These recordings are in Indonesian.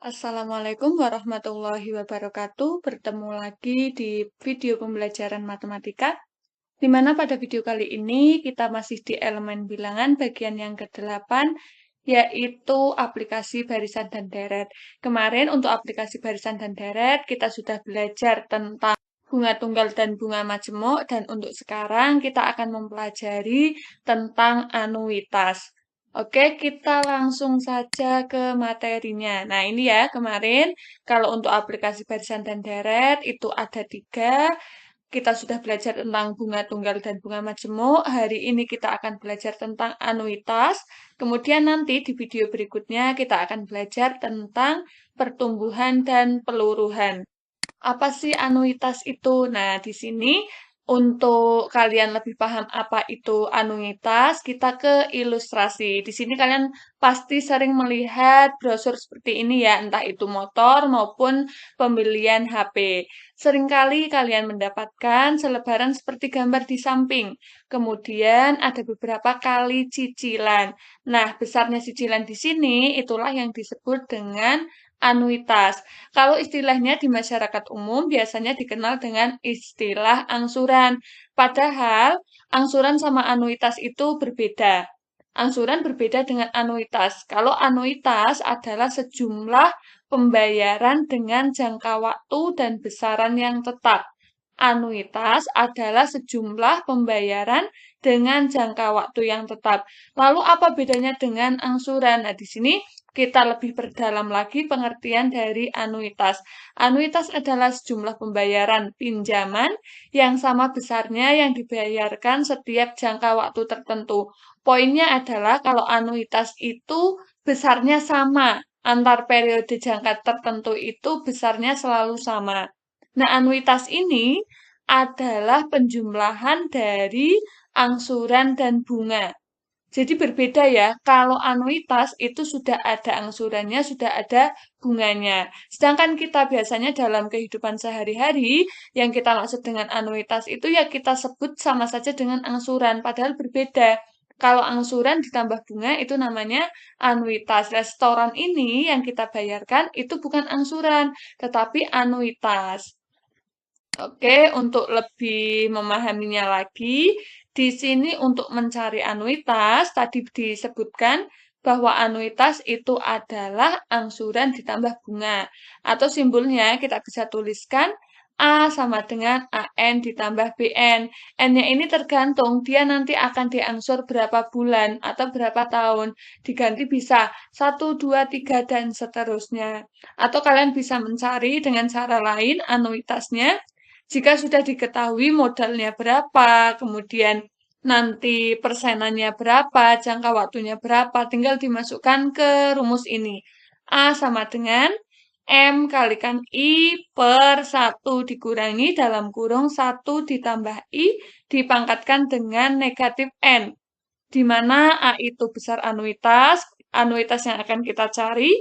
Assalamualaikum warahmatullahi wabarakatuh. Bertemu lagi di video pembelajaran matematika, di mana pada video kali ini kita masih di elemen bilangan bagian yang ke-8, yaitu aplikasi barisan dan deret. Kemarin untuk aplikasi barisan dan deret, kita sudah belajar tentang bunga tunggal dan bunga majemuk, dan untuk sekarang kita akan mempelajari tentang anuitas. Oke, kita langsung saja ke materinya. Nah, ini ya, kemarin kalau untuk aplikasi barisan dan deret itu ada 3. Kita sudah belajar tentang bunga tunggal dan bunga majemuk. Hari ini kita akan belajar tentang anuitas. Kemudian nanti di video berikutnya kita akan belajar tentang pertumbuhan dan peluruhan. Apa sih anuitas itu? Nah, di sini untuk kalian lebih paham apa itu anuitas, kita ke ilustrasi. Di sini kalian pasti sering melihat brosur seperti ini ya, entah itu motor maupun pembelian HP. Seringkali kalian mendapatkan selebaran seperti gambar di samping. Kemudian ada beberapa kali cicilan. Nah, besarnya cicilan di sini itulah yang disebut dengan anuitas. Kalau istilahnya di masyarakat umum biasanya dikenal dengan istilah angsuran. Padahal angsuran sama anuitas itu berbeda. Angsuran berbeda dengan anuitas. Kalau anuitas adalah sejumlah pembayaran dengan jangka waktu dan besaran yang tetap. Anuitas adalah sejumlah pembayaran dengan jangka waktu yang tetap. Lalu apa bedanya dengan angsuran? Nah, di sini kita lebih perdalam lagi pengertian dari anuitas. Anuitas adalah sejumlah pembayaran pinjaman yang sama besarnya yang dibayarkan setiap jangka waktu tertentu. Poinnya adalah kalau anuitas itu besarnya sama, antar periode jangka tertentu itu besarnya selalu sama. Nah, anuitas ini adalah penjumlahan dari angsuran dan bunga. Jadi berbeda ya, kalau anuitas itu sudah ada angsurannya, sudah ada bunganya. Sedangkan kita biasanya dalam kehidupan sehari-hari, yang kita maksud dengan anuitas itu ya kita sebut sama saja dengan angsuran, padahal berbeda. Kalau angsuran ditambah bunga itu namanya anuitas. Restoran ini yang kita bayarkan itu bukan angsuran, tetapi anuitas. Oke, untuk lebih memahaminya lagi, di sini untuk mencari anuitas, tadi disebutkan bahwa anuitas itu adalah angsuran ditambah bunga. Atau simbolnya kita bisa tuliskan A sama dengan AN ditambah BN. N-nya ini tergantung dia nanti akan diangsur berapa bulan atau berapa tahun. Diganti bisa 1, 2, 3, dan seterusnya. Atau kalian bisa mencari dengan cara lain anuitasnya jika sudah diketahui modalnya berapa, kemudian nanti persenannya berapa, jangka waktunya berapa, tinggal dimasukkan ke rumus ini. A sama dengan M kalikan I per 1 dikurangi dalam kurung 1 ditambah I dipangkatkan dengan negatif N. Di mana A itu besar anuitas, anuitas yang akan kita cari,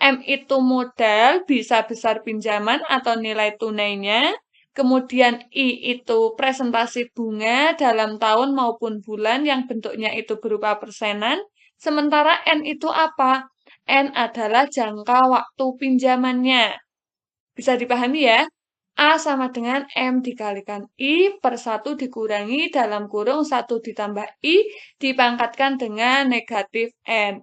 M itu modal, bisa besar pinjaman atau nilai tunainya, kemudian I itu presentasi bunga dalam tahun maupun bulan yang bentuknya itu berupa persenan, sementara N itu apa? N adalah jangka waktu pinjamannya. Bisa dipahami ya? A sama dengan M dikalikan I per 1 dikurangi dalam kurung 1 ditambah I dipangkatkan dengan negatif N.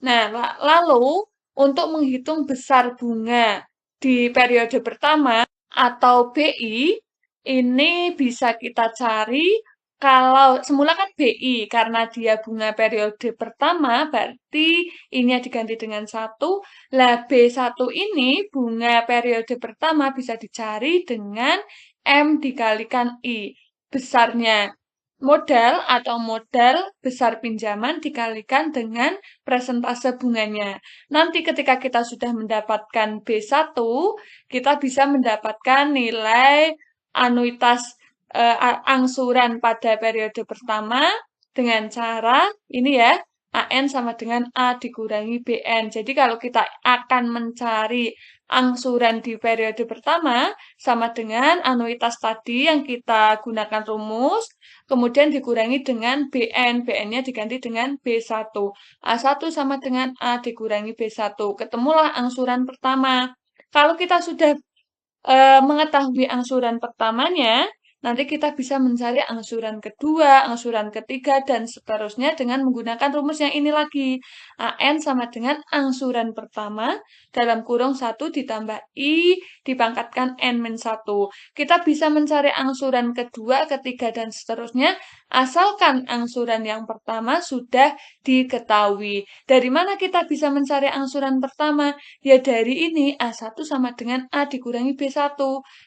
Nah, lalu untuk menghitung besar bunga di periode pertama atau BI, ini bisa kita cari kalau semula kan BI, karena dia bunga periode pertama, berarti ini diganti dengan 1. Lah, B1 ini bunga periode pertama bisa dicari dengan M dikalikan I. Besarnya modal atau modal besar pinjaman dikalikan dengan persentase bunganya. Nanti ketika kita sudah mendapatkan B1, kita bisa mendapatkan nilai anuitas angsuran pada periode pertama dengan cara ini ya, AN sama dengan A dikurangi BN. Jadi kalau kita akan mencari angsuran di periode pertama, sama dengan anuitas tadi yang kita gunakan rumus, kemudian dikurangi dengan BN. BN-nya diganti dengan B1. A1 sama dengan A dikurangi B1. Ketemulah angsuran pertama. Kalau kita sudah mengetahui angsuran pertamanya, nanti kita bisa mencari angsuran kedua, angsuran ketiga, dan seterusnya dengan menggunakan rumus yang ini lagi. AN sama dengan angsuran pertama dalam kurung 1 ditambah I dipangkatkan N-1. Kita bisa mencari angsuran kedua, ketiga, dan seterusnya asalkan angsuran yang pertama sudah diketahui. Dari mana kita bisa mencari angsuran pertama? Ya dari ini A1 sama dengan A dikurangi B1.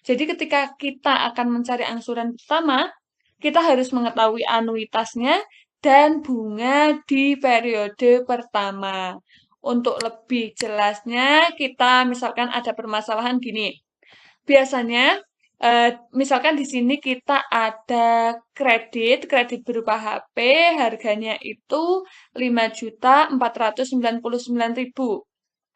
Jadi ketika kita akan mencari angsuran pertama, kita harus mengetahui anuitasnya dan bunga di periode pertama. Untuk lebih jelasnya, kita misalkan ada permasalahan gini. Biasanya, misalkan di sini kita ada kredit berupa HP, harganya itu 5.499.000.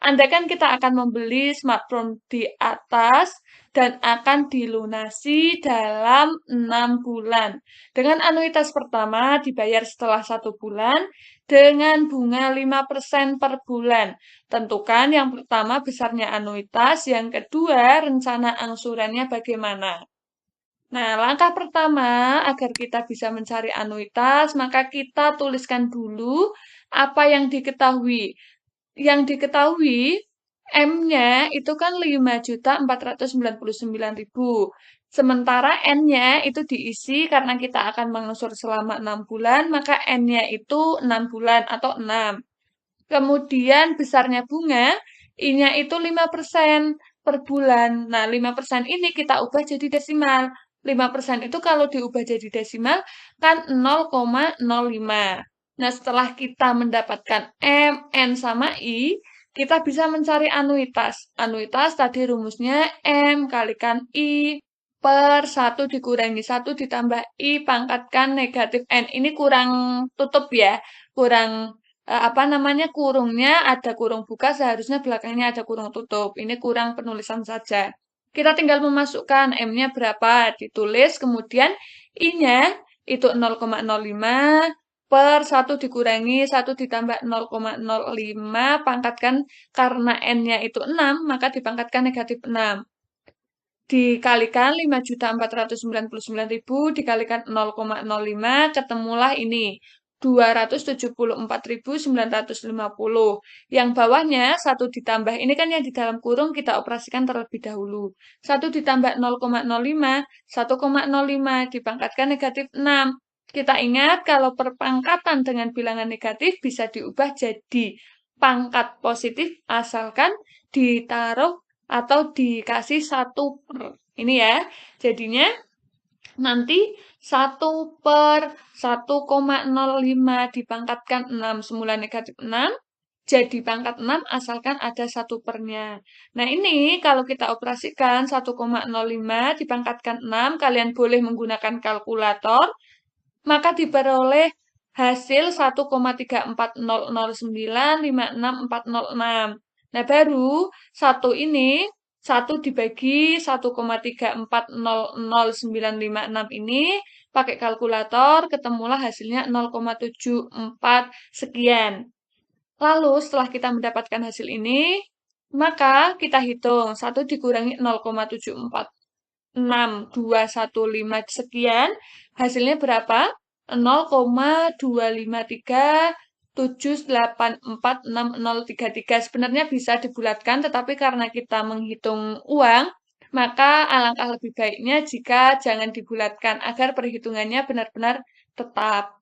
Andaikan kita akan membeli smartphone di atas dan akan dilunasi dalam 6 bulan. Dengan anuitas pertama dibayar setelah 1 bulan dengan bunga 5% per bulan. Tentukan yang pertama besarnya anuitas, yang kedua rencana angsurannya bagaimana. Nah, langkah pertama agar kita bisa mencari anuitas, maka kita tuliskan dulu apa yang diketahui. Yang diketahui M-nya itu kan 5.499.000. Sementara N-nya itu diisi karena kita akan mengangsur selama 6 bulan, maka N-nya itu 6 bulan atau 6. Kemudian besarnya bunga, I-nya itu 5% per bulan. Nah, 5% ini kita ubah jadi desimal. 5% itu kalau diubah jadi desimal kan 0,05. Nah, setelah kita mendapatkan M, N, sama I, kita bisa mencari anuitas. Anuitas tadi rumusnya M kalikan I per 1 dikurangi 1 ditambah I pangkatkan negatif N. Ini kurang tutup ya, kurang apa namanya, kurungnya ada kurung buka, seharusnya belakangnya ada kurung tutup. Ini kurang penulisan saja. Kita tinggal memasukkan M-nya berapa, ditulis, kemudian I-nya itu 0,05 per 1 dikurangi 1 ditambah 0,05, pangkatkan karena N-nya itu 6, maka dipangkatkan negatif 6. Dikalikan 5.499.000 dikalikan 0,05, ketemulah ini. 274.950. Yang bawahnya 1 ditambah, ini kan yang di dalam kurung kita operasikan terlebih dahulu. 1 ditambah 0,05, 1,05 dipangkatkan negatif 6. Kita ingat kalau perpangkatan dengan bilangan negatif bisa diubah jadi pangkat positif asalkan ditaruh atau dikasih 1 per. Ini ya, jadinya nanti 1 per 1,05 dipangkatkan 6, semula negatif 6, jadi pangkat 6 asalkan ada 1 pernya. Nah ini kalau kita operasikan 1,05 dipangkatkan 6, kalian boleh menggunakan kalkulator, maka diperoleh hasil 1,340095646. Nah, baru 1 ini 1 dibagi 1,3400956 ini pakai kalkulator ketemulah hasilnya 0,74 sekian. Lalu setelah kita mendapatkan hasil ini, maka kita hitung 1 dikurangi 0,74615 sekian, hasilnya berapa? 0,25378460033. Sebenarnya bisa dibulatkan, tetapi karena kita menghitung uang, maka alangkah lebih baiknya jika jangan dibulatkan agar perhitungannya benar-benar tetap.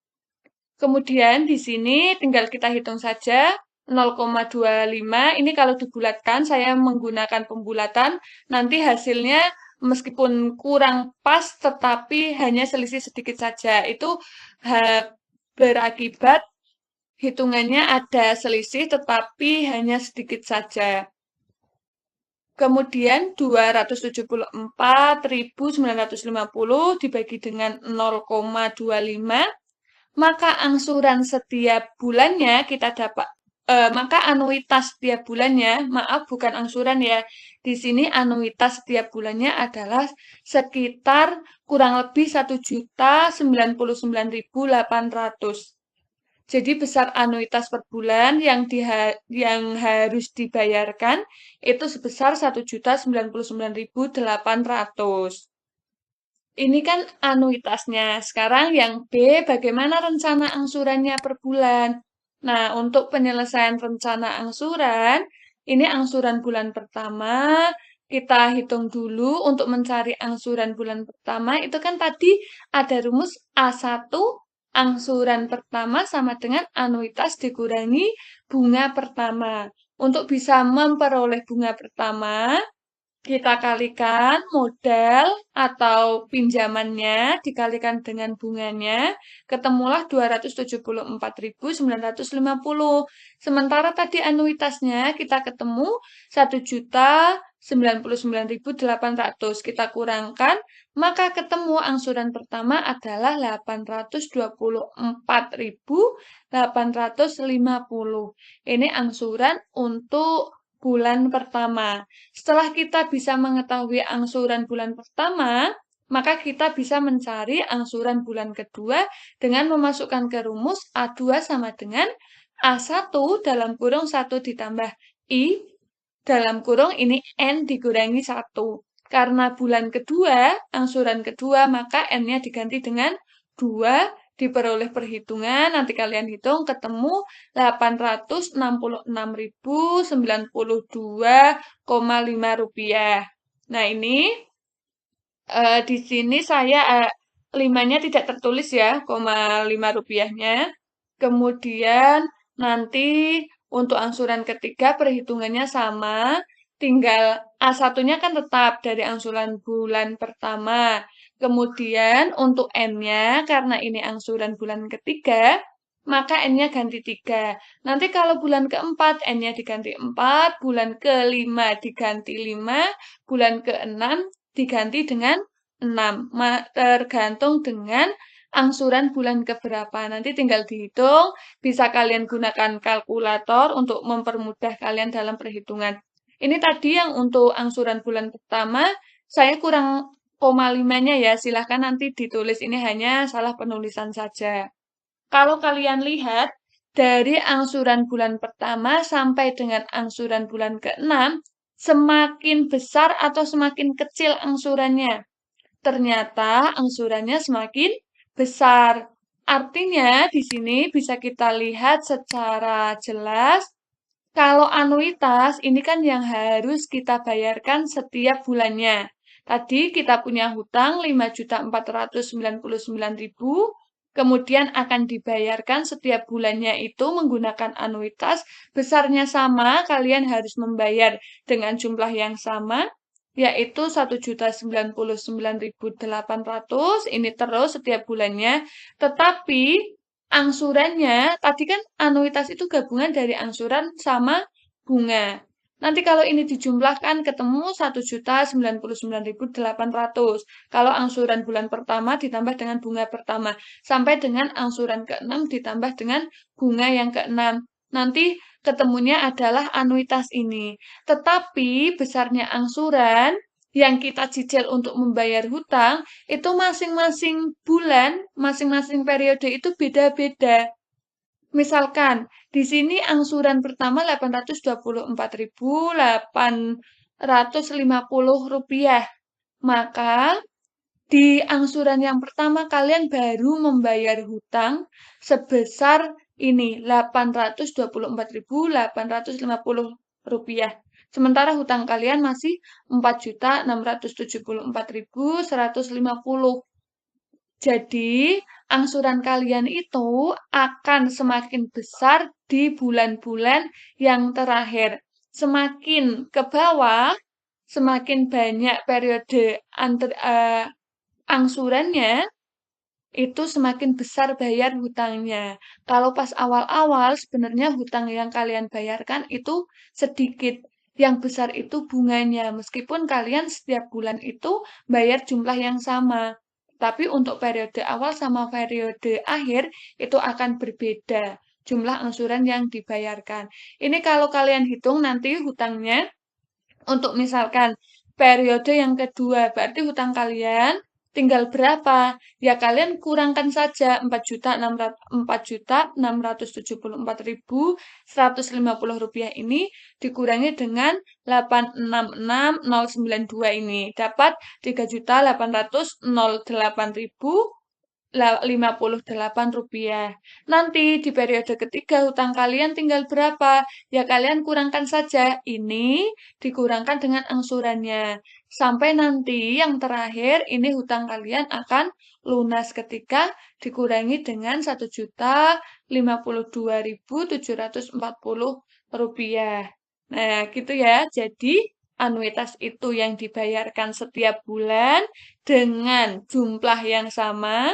Kemudian di sini tinggal kita hitung saja 0,25. Ini kalau dibulatkan, saya menggunakan pembulatan, nanti hasilnya meskipun kurang pas, tetapi hanya selisih sedikit saja. Itu berakibat hitungannya ada selisih, tetapi hanya sedikit saja. Kemudian 274.950 dibagi dengan 0,25, maka angsuran setiap bulannya kita dapat maka anuitas setiap bulannya, maaf bukan angsuran ya. Di sini anuitas setiap bulannya adalah sekitar kurang lebih 1.099.800. Jadi besar anuitas per bulan yang harus dibayarkan itu sebesar 1.099.800. Ini kan anuitasnya. Sekarang yang B, bagaimana rencana angsurannya per bulan? Nah, untuk penyelesaian rencana angsuran, ini angsuran bulan pertama, kita hitung dulu untuk mencari angsuran bulan pertama, itu kan tadi ada rumus A1, angsuran pertama sama dengan anuitas dikurangi bunga pertama. Untuk bisa memperoleh bunga pertama, kita kalikan modal atau pinjamannya dikalikan dengan bunganya, ketemulah 274.950. Sementara tadi anuitasnya kita ketemu 1.099.800. Kita kurangkan, maka ketemu angsuran pertama adalah 824.850. Ini angsuran untuk bulan pertama. Setelah kita bisa mengetahui angsuran bulan pertama, maka kita bisa mencari angsuran bulan kedua dengan memasukkan ke rumus A2 sama dengan A1 dalam kurung 1 ditambah I dalam kurung ini N dikurangi 1. Karena bulan kedua, angsuran kedua, maka N-nya diganti dengan 2 diperoleh perhitungan, nanti kalian hitung ketemu 866.092,5 rupiah. Nah, ini di sini saya 5-nya tidak tertulis ya, 5 rupiahnya. Kemudian nanti untuk angsuran ketiga perhitungannya sama, tinggal A1-nya kan tetap dari angsuran bulan pertama. Kemudian untuk N-nya, karena ini angsuran bulan ketiga, maka N-nya ganti 3. Nanti kalau bulan keempat, N-nya diganti 4, bulan kelima diganti 5, bulan keenam diganti dengan 6. Tergantung dengan angsuran bulan keberapa. Nanti tinggal dihitung, bisa kalian gunakan kalkulator untuk mempermudah kalian dalam perhitungan. Ini tadi yang untuk angsuran bulan pertama, saya kurang koma 5-nya ya, silahkan nanti ditulis, ini hanya salah penulisan saja. Kalau kalian lihat, dari angsuran bulan pertama sampai dengan angsuran bulan ke-6, semakin besar atau semakin kecil angsurannya. Ternyata angsurannya semakin besar. Artinya di sini bisa kita lihat secara jelas kalau anuitas ini kan yang harus kita bayarkan setiap bulannya. Tadi kita punya hutang 5.499.000, kemudian akan dibayarkan setiap bulannya itu menggunakan anuitas, besarnya sama, kalian harus membayar dengan jumlah yang sama, yaitu 1.099.800, ini terus setiap bulannya. Tetapi angsurannya, tadi kan anuitas itu gabungan dari angsuran sama bunga. Nanti kalau ini dijumlahkan ketemu 1.099.800. Kalau angsuran bulan pertama ditambah dengan bunga pertama. Sampai dengan angsuran ke-6 ditambah dengan bunga yang ke-6. Nanti ketemunya adalah anuitas ini. Tetapi besarnya angsuran yang kita cicil untuk membayar hutang itu masing-masing bulan, masing-masing periode itu beda-beda. Misalkan di sini angsuran pertama 824.850 rupiah. Maka di angsuran yang pertama kalian baru membayar hutang sebesar ini 824.850 rupiah. Sementara hutang kalian masih 4.674.150. Jadi, angsuran kalian itu akan semakin besar di bulan-bulan yang terakhir. Semakin ke bawah, semakin banyak periode angsurannya, itu semakin besar bayar hutangnya. Kalau pas awal-awal, sebenarnya hutang yang kalian bayarkan itu sedikit. Yang besar itu bunganya, meskipun kalian setiap bulan itu bayar jumlah yang sama. Tapi untuk periode awal sama periode akhir itu akan berbeda jumlah angsuran yang dibayarkan. Ini kalau kalian hitung nanti hutangnya untuk misalkan periode yang kedua, berarti hutang kalian tinggal berapa? Ya kalian kurangkan saja 4.674.150 rupiah ini dikurangi dengan 866.092 ini dapat 3.808.058 rupiah. Nanti di periode ketiga hutang kalian tinggal berapa? Ya kalian kurangkan saja ini dikurangkan dengan angsurannya. Sampai nanti yang terakhir ini hutang kalian akan lunas ketika dikurangi dengan 1.052.740 rupiah. Nah, gitu ya. Jadi anuitas itu yang dibayarkan setiap bulan dengan jumlah yang sama.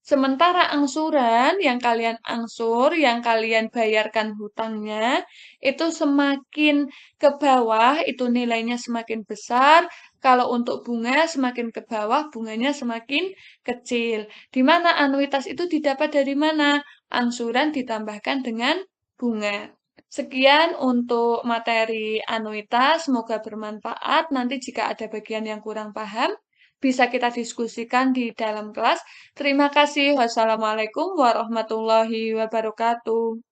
Sementara angsuran yang kalian angsur, yang kalian bayarkan hutangnya, itu semakin ke bawah, itu nilainya semakin besar. Kalau untuk bunga, semakin ke bawah, bunganya semakin kecil. Di mana anuitas itu didapat dari mana? Angsuran ditambahkan dengan bunga. Sekian untuk materi anuitas, semoga bermanfaat. Nanti jika ada bagian yang kurang paham, bisa kita diskusikan di dalam kelas. Terima kasih. Wassalamualaikum warahmatullahi wabarakatuh.